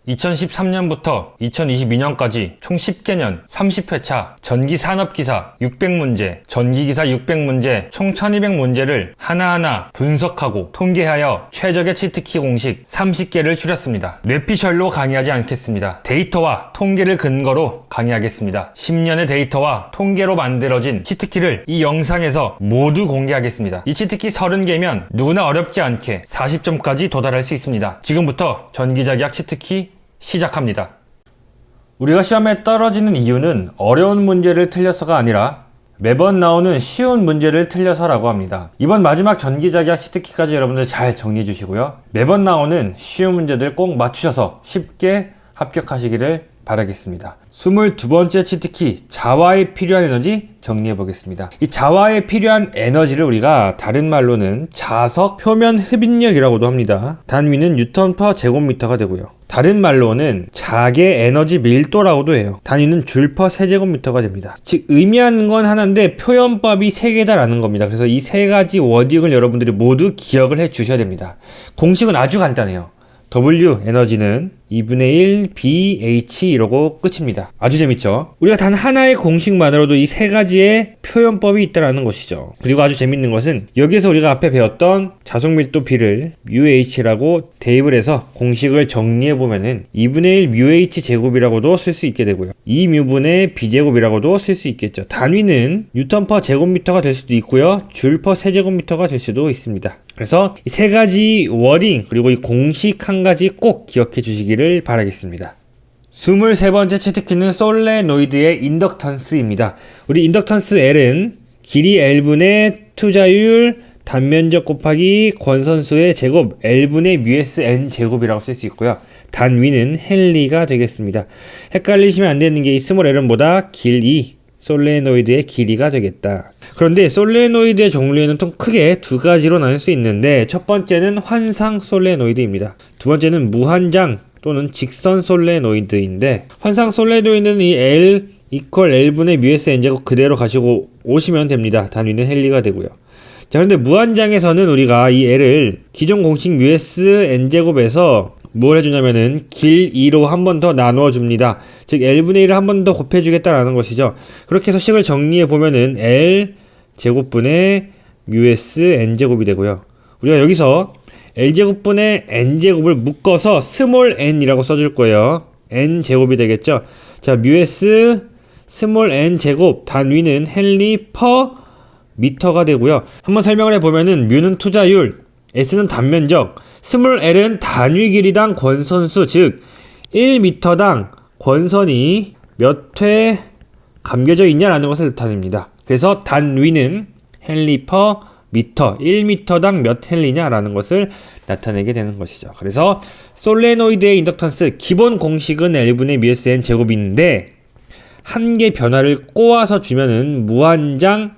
2013년부터 2022년까지 총 10개년 30회차 전기산업기사 600문제, 전기기사 600문제 총 1200문제를 하나하나 분석하고 통계하여 최적의 치트키 공식 30개를 추렸습니다. 뇌피셜로 강의하지 않겠습니다. 데이터와 통계를 근거로 강의하겠습니다. 10년의 데이터와 통계로 만들어진 치트키를 이 영상에서 모두 공개하겠습니다. 이 치트키 30개면 누구나 어렵지 않게 40점까지 도달할 수 있습니다. 지금부터 전기자기학 치트키 시작합니다. 우리가 시험에 떨어지는 이유는 어려운 문제를 틀려서가 아니라 매번 나오는 쉬운 문제를 틀려서라고 합니다. 이번 마지막 전기자기학 치트키까지 여러분들 잘 정리해 주시고요. 매번 나오는 쉬운 문제들 꼭 맞추셔서 쉽게 합격하시기를 바라겠습니다. 22번째 치트키, 자화에 필요한 에너지 정리해 보겠습니다. 이 자화에 필요한 에너지를 우리가 다른 말로는 자석 표면 흡인력이라고도 합니다. 단위는 뉴턴 퍼 제곱미터가 되고요. 다른 말로는 자개 에너지 밀도라고도 해요. 단위는 줄 퍼 세제곱미터가 됩니다. 즉 의미하는 건 하나인데 표현법이 3개다라는 겁니다. 그래서 이 3가지 워딩을 여러분들이 모두 기억을 해 주셔야 됩니다. 공식은 아주 간단해요. W 에너지는 2분의 1 BH 이러고 끝입니다. 아주 재밌죠? 우리가 단 하나의 공식만으로도 이 3가지의 표현법이 있다는 것이죠. 그리고 아주 재밌는 것은 여기에서 우리가 앞에 배웠던 자석밀도 B를 μh라고 대입을 해서 공식을 정리해보면은 2분의 1 μh 제곱이라고도 쓸 수 있게 되고요. 2μ분의 B제곱이라고도 쓸 수 있겠죠. 단위는 뉴턴 퍼 제곱미터가 될 수도 있고요. 줄 퍼 세제곱미터가 될 수도 있습니다. 그래서 이 3가지 워딩 그리고 이 공식 한 가지 꼭 기억해 주시기를 바라겠습니다. 23번째 치트키는 솔레노이드의 인덕턴스입니다. 우리 인덕턴스 L은 길이 L분의 투자율 단면적 곱하기 권선수의 제곱 L분의 뮤s N 제곱이라고 쓸 수 있고요. 단위는 헨리가 되겠습니다. 헷갈리시면 안 되는 게 이 스몰 L은보다 길이 솔레노이드의 길이가 되겠다. 그런데 솔레노이드의 종류에는 좀 크게 2가지로 나눌 수 있는데 첫 번째는 환상 솔레노이드입니다. 두 번째는 무한장 또는 직선 솔레노이드인데 환상 솔레노이드는 이 L 이퀄 L분의 뮤s N제곱 그대로 가시고 오시면 됩니다. 단위는 헨리가 되고요. 자, 그런데 무한장에서는 우리가 이 L을 기존 공식 뮤s N제곱에서 뭘 해주냐면은 길 2로 한 번 더 나누어 줍니다. 즉 L분의 1을 한 번 더 곱해주겠다라는 것이죠. 그렇게 해서 식을 정리해보면은 L 제곱분의 뮤s N제곱이 되고요. 우리가 여기서 L제곱분의 N제곱을 묶어서 스몰 n이라고 써줄 거예요. N제곱이 되겠죠. 자, 뮤s 스몰 N제곱 단위는 헨리 퍼 미터가 되고요. 한번 설명을 해보면은 뮤는 투자율, S는 단면적, 스몰 L은 단위 길이당 권선수, 즉 1m당 권선이 몇 회 감겨져 있냐라는 것을 나타냅니다. 그래서 단위는 헨리 퍼 미터, 1m당 몇 헨리냐라는 것을 나타내게 되는 것이죠. 그래서 솔레노이드의 인덕턴스 기본 공식은 L분의 뮤s N 제곱인데 한 개 변화를 꼬아서 주면은 무한장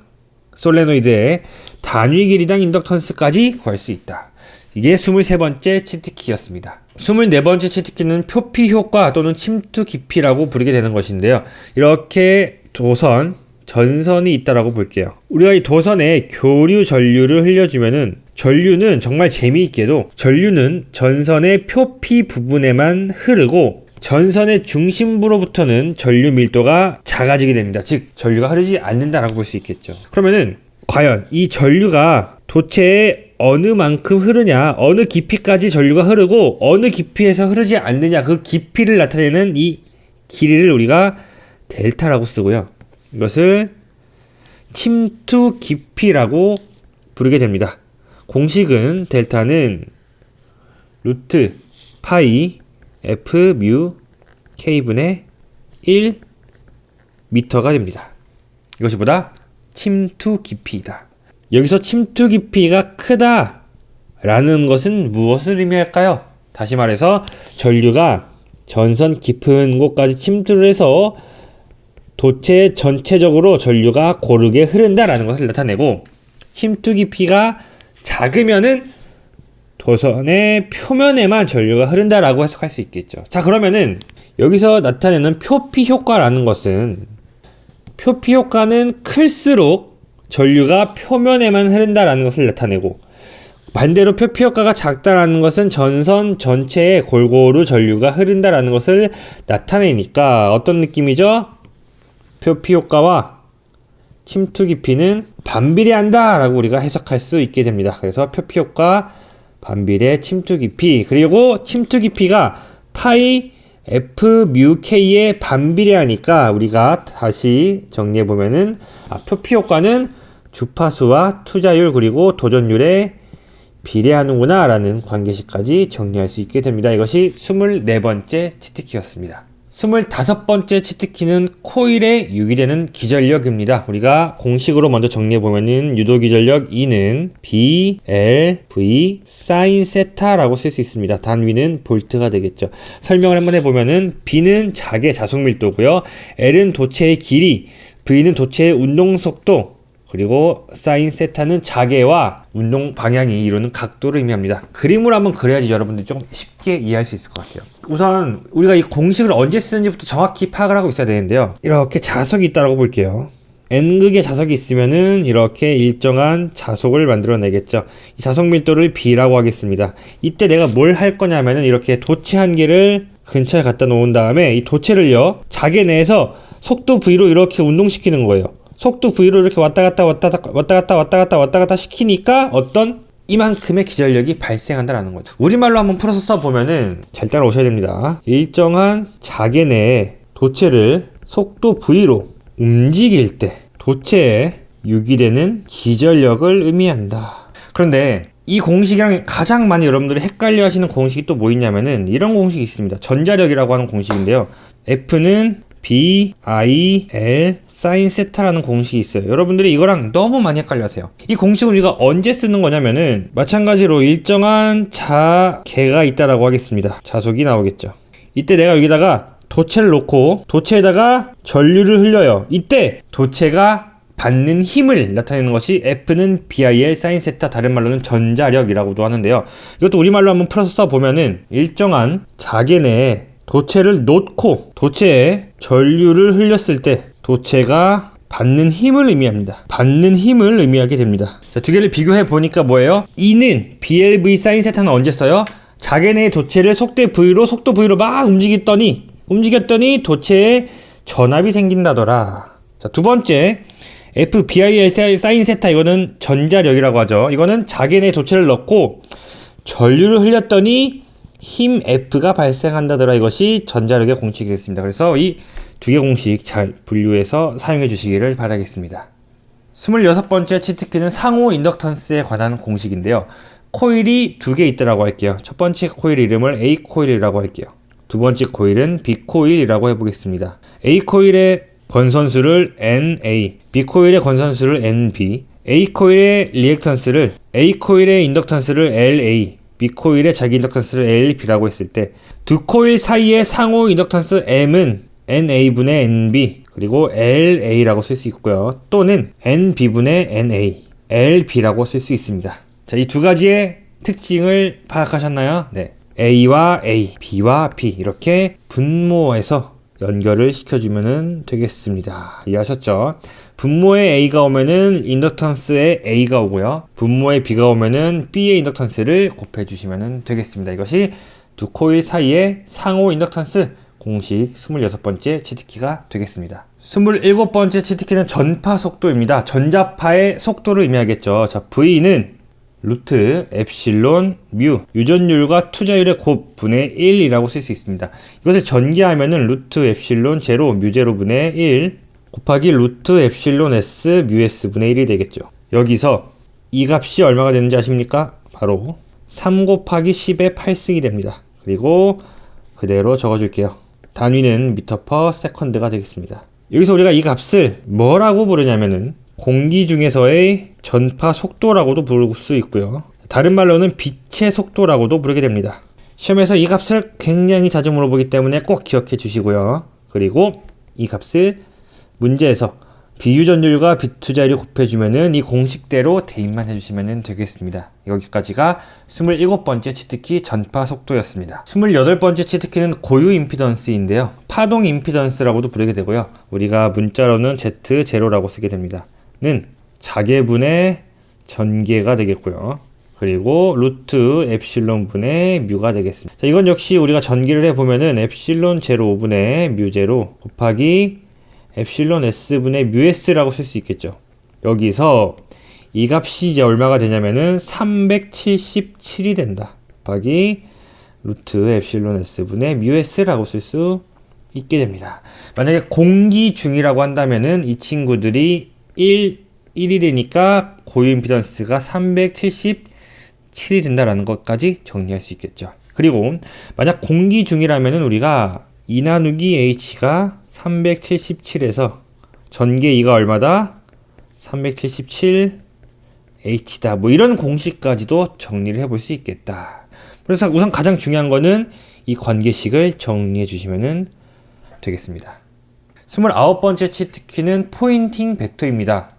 솔레노이드의 단위 길이당 인덕턴스까지 구할 수 있다. 이게 23번째 치트키였습니다. 24번째 치트키는 표피 효과 또는 침투 깊이라고 부르게 되는 것인데요. 이렇게 도선, 전선이 있다라고 볼게요. 우리가 이 도선에 교류 전류를 흘려주면은 전류는 정말 재미있게도 전류는 전선의 표피 부분에만 흐르고 전선의 중심부로부터는 전류 밀도가 작아지게 됩니다. 즉 전류가 흐르지 않는다라고 볼 수 있겠죠. 그러면은 과연 이 전류가 도체에 어느 만큼 흐르냐, 어느 깊이까지 전류가 흐르고 어느 깊이에서 흐르지 않느냐, 그 깊이를 나타내는 이 길이를 우리가 델타라고 쓰고요. 이것을 침투 깊이라고 부르게 됩니다. 공식은 델타는 루트 파이 F 뮤 K분의 1 미터가 됩니다. 이것이 보다 침투 깊이이다. 여기서 침투 깊이가 크다 라는 것은 무엇을 의미할까요? 다시 말해서 전류가 전선 깊은 곳까지 침투를 해서 도체 전체적으로 전류가 고르게 흐른다라는 것을 나타내고 침투 깊이가 작으면은 도선의 표면에만 전류가 흐른다라고 해석할 수 있겠죠. 자, 그러면은 여기서 나타내는 표피 효과라는 것은 표피 효과는 클수록 전류가 표면에만 흐른다라는 것을 나타내고 반대로 표피효과가 작다라는 것은 전선 전체에 골고루 전류가 흐른다라는 것을 나타내니까 어떤 느낌이죠? 표피효과와 침투 깊이는 반비례한다 라고 우리가 해석할 수 있게 됩니다. 그래서 표피효과, 반비례, 침투 깊이, 그리고 침투 깊이가 파이 F 뮤 K에 반비례하니까 우리가 다시 정리해보면은 표피효과는 주파수와 투자율 그리고 도전율에 비례하는구나 라는 관계식까지 정리할 수 있게 됩니다. 이것이 24번째 치트키였습니다. 25번째 치트키는 코일에 유기되는 기전력입니다. 우리가 공식으로 먼저 정리해보면은 유도기전력 E는 B, L, V, 사인 세타라고 쓸 수 있습니다. 단위는 볼트가 되겠죠. 설명을 한번 해보면은 B는 자개 자속밀도고요. L은 도체의 길이, V는 도체의 운동속도, 그리고 사인 세타는 자개와 운동 방향이 이루는 각도를 의미합니다. 그림으로 한번 그려야지 여러분들이 좀 쉽게 이해할 수 있을 것 같아요. 우선 우리가 이 공식을 언제 쓰는지부터 정확히 파악을 하고 있어야 되는데요. 이렇게 자석이 있다고 볼게요. N극의 자석이 있으면은 이렇게 일정한 자속을 만들어내겠죠. 이 자속 밀도를 B라고 하겠습니다. 이때 내가 뭘 할 거냐면은 이렇게 도체 한 개를 근처에 갖다 놓은 다음에 이 도체를요, 자개 내에서 속도 V로 이렇게 운동시키는 거예요. 속도 V로 이렇게 왔다 갔다 시키니까 어떤 이만큼의 기전력이 발생한다라는 거죠. 우리말로 한번 풀어서 써보면은 잘 따라오셔야 됩니다. 일정한 자개 내에 도체를 속도 V로 움직일 때 도체에 유기되는 기전력을 의미한다. 그런데 이 공식이랑 가장 많이 여러분들이 헷갈려 하시는 공식이 또 뭐 있냐면은 이런 공식이 있습니다. 전자력이라고 하는 공식인데요. F는 B, I, L, 사인 세타라는 공식이 있어요. 여러분들이 이거랑 너무 많이 헷갈려 하세요. 이 공식은 우리가 언제 쓰는 거냐면은 마찬가지로 일정한 자개가 있다라고 하겠습니다. 자속이 나오겠죠. 이때 내가 여기다가 도체를 놓고 도체에다가 전류를 흘려요. 이때 도체가 받는 힘을 나타내는 것이 F는 BIL 사인 세타, 다른 말로는 전자력이라고도 하는데요. 이것도 우리말로 한번 풀어서 써보면은 일정한 자개 내에 도체를 놓고 도체에 전류를 흘렸을 때 도체가 받는 힘을 의미합니다. 받는 힘을 의미하게 됩니다. 자, 두 개를 비교해 보니까 뭐예요? E는 BLV 사인 세타는 언제 써요? 자개 내의 도체를 속도 V로 막 움직였더니 도체에 전압이 생긴다더라. 자, 두 번째 FBIL 사인 세타, 이거는 전자력이라고 하죠. 이거는 자개 내에 도체를 넣고 전류를 흘렸더니 힘 F가 발생한다더라. 이것이 전자력의 공식이 되겠습니다. 그래서 이 두 개 공식 잘 분류해서 사용해 주시기를 바라겠습니다. 26번째 치트키는 상호 인덕턴스에 관한 공식인데요. 코일이 두 개 있더라고 할게요. 첫 번째 코일 이름을 A 코일이라고 할게요. 두 번째 코일은 B 코일이라고 해보겠습니다. A 코일의 건선수를 NA, B 코일의 건선수를 NB, A 코일의 리액턴스를, A 코일의 인덕턴스를 LA, B 코일의 자기 인덕턴스를 LB라고 했을 때 두 코일 사이의 상호 인덕턴스 M은 NA분의 NB 그리고 LA라고 쓸 수 있고요. 또는 NB분의 NA, LB라고 쓸 수 있습니다. 자, 이 두 가지의 특징을 파악하셨나요? 네. A와 A, B와 B 이렇게 분모해서 연결을 시켜주면 되겠습니다. 이해하셨죠? 분모에 A가 오면은 인덕턴스에 A가 오고요. 분모에 B가 오면은 B의 인덕턴스를 곱해주시면 되겠습니다. 이것이 두 코일 사이의 상호 인덕턴스 공식 26번째 치트키가 되겠습니다. 27번째 치트키는 전파 속도입니다. 전자파의 속도를 의미하겠죠. 자, V는 루트 엡실론 뮤, 유전율과 투자율의 곱분의 1이라고 쓸 수 있습니다. 이것을 전개하면은 루트 엡실론 제로 뮤 제로분의 1 곱하기 루트 엡실론 S 뮤 S 분의 1이 되겠죠. 여기서 이 값이 얼마가 되는지 아십니까? 바로 3 곱하기 10의 8승이 됩니다. 그리고 그대로 적어줄게요. 단위는 미터 퍼 세컨드가 되겠습니다. 여기서 우리가 이 값을 뭐라고 부르냐면은 공기 중에서의 전파 속도라고도 부를 수 있고요. 다른 말로는 빛의 속도라고도 부르게 됩니다. 시험에서 이 값을 굉장히 자주 물어보기 때문에 꼭 기억해 주시고요. 그리고 이 값을 문제에서 비유전율과 비투자율이 곱해주면은 이 공식대로 대입만 해주시면 되겠습니다. 여기까지가 27번째 치트키 전파 속도였습니다. 28번째 치트키는 고유 임피던스인데요. 파동 임피던스라고도 부르게 되고요. 우리가 문자로는 Z0라고 쓰게 됩니다. 는 자개분의 전개가 되겠고요. 그리고 루트 엡실론 분의 뮤가 되겠습니다. 자, 이건 역시 우리가 전기를 해보면은 엡실론 제로 5분의 뮤 제로 곱하기 엡실론 S 분의 뮤 S라고 쓸 수 있겠죠. 여기서 이 값이 이제 얼마가 되냐면은 377이 된다. 곱하기 루트 엡실론 S 분의 뮤 S라고 쓸 수 있게 됩니다. 만약에 공기 중이라고 한다면은 이 친구들이 1이 되니까 고유 임피던스가 377이 된다라는 것까지 정리할 수 있겠죠. 그리고 만약 공기 중이라면은 우리가 2 나누기 H가 377에서 전개 2가 얼마다? 377H다. 뭐 이런 공식까지도 정리를 해볼 수 있겠다. 그래서 우선 가장 중요한 거는 이 관계식을 정리해 주시면 되겠습니다. 29번째 치트키는 포인팅 벡터입니다.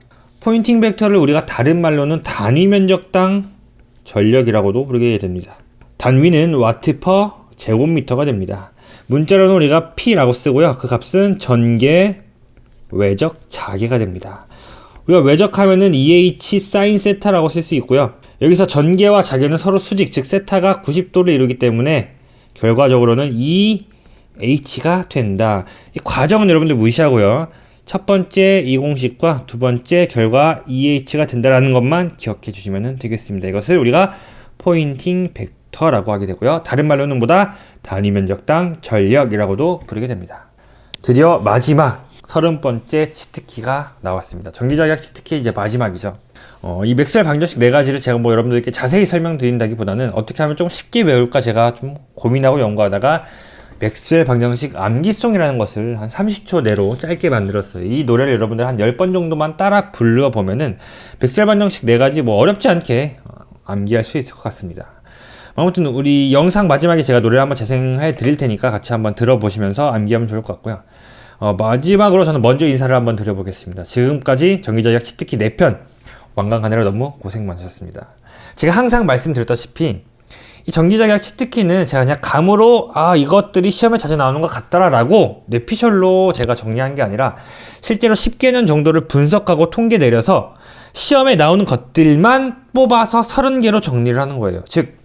포인팅 벡터를 우리가 다른 말로는 단위 면적당 전력이라고도 부르게 됩니다. 단위는 와트 퍼 제곱미터가 됩니다. 문자로는 우리가 P라고 쓰고요. 그 값은 전개 외적 자개가 됩니다. 우리가 외적하면은 EH 사인 세타라고 쓸 수 있고요. 여기서 전개와 자개는 서로 수직, 즉 세타가 90도를 이루기 때문에 결과적으로는 EH가 된다. 이 과정은 여러분들 무시하고요. 첫 번째 이 공식과 두 번째 결과 EH가 된다라는 것만 기억해 주시면 되겠습니다. 이것을 우리가 포인팅 벡터라고 하게 되고요. 다른 말로는 뭐다? 단위 면적당 전력이라고도 부르게 됩니다. 드디어 마지막 30번째 치트키가 나왔습니다. 전기자격 치트키 이제 마지막이죠. 이 맥스웰 방정식 4가지를 제가 뭐 여러분들께 자세히 설명드린다기보다는 어떻게 하면 좀 쉽게 외울까 제가 좀 고민하고 연구하다가 맥스웰 방정식 암기송이라는 것을 한 30초 내로 짧게 만들었어요. 이 노래를 여러분들 한 10번 정도만 따라 불러보면은 맥스웰 방정식 4가지 뭐 어렵지 않게 암기할 수 있을 것 같습니다. 아무튼 우리 영상 마지막에 제가 노래를 한번 재생해 드릴 테니까 같이 한번 들어보시면서 암기하면 좋을 것 같고요. 마지막으로 저는 먼저 인사를 한번 드려보겠습니다. 지금까지 전기자격 치트키 4편 완강하느라 너무 고생 많으셨습니다. 제가 항상 말씀드렸다시피 이 전기자격 치트키는 제가 그냥 감으로 이것들이 시험에 자주 나오는 것 같더라라고 뇌피셜로 제가 정리한 게 아니라 실제로 10개년 정도를 분석하고 통계 내려서 시험에 나오는 것들만 뽑아서 30개로 정리를 하는 거예요. 즉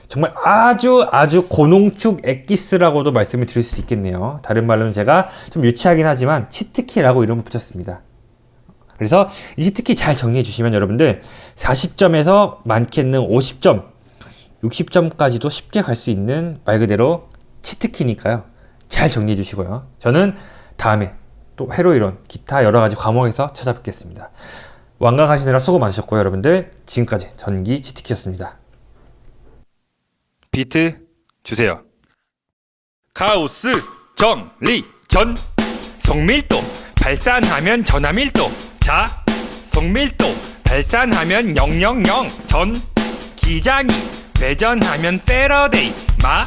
정말 아주 고농축 엑기스라고도 말씀을 드릴 수 있겠네요. 다른 말로는 제가 좀 유치하긴 하지만 치트키라고 이름을 붙였습니다. 그래서 이 치트키 잘 정리해 주시면 여러분들 40점에서 많게는 50점, 60점까지도 쉽게 갈 수 있는 말 그대로 치트키니까요. 잘 정리해 주시고요. 저는 다음에 또 회로이론, 기타 여러 가지 과목에서 찾아뵙겠습니다. 완강하시느라 수고 많으셨고요. 여러분들 지금까지 전기 치트키였습니다. 비트 주세요. 가우스 정리 전 성밀도 발산하면 전하밀도 자 성밀도 발산하면 000 전 기장이 회전하면 패러데이 마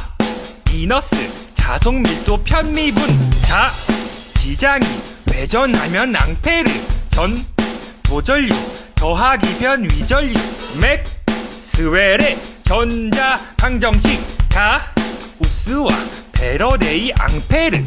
이너스 자속밀도 편미분 자 기장이 회전하면 앙페르 전 도전류 더하기 변 위전류 맥스웰의 전자 방정식 가 우스와 패러데이 앙페르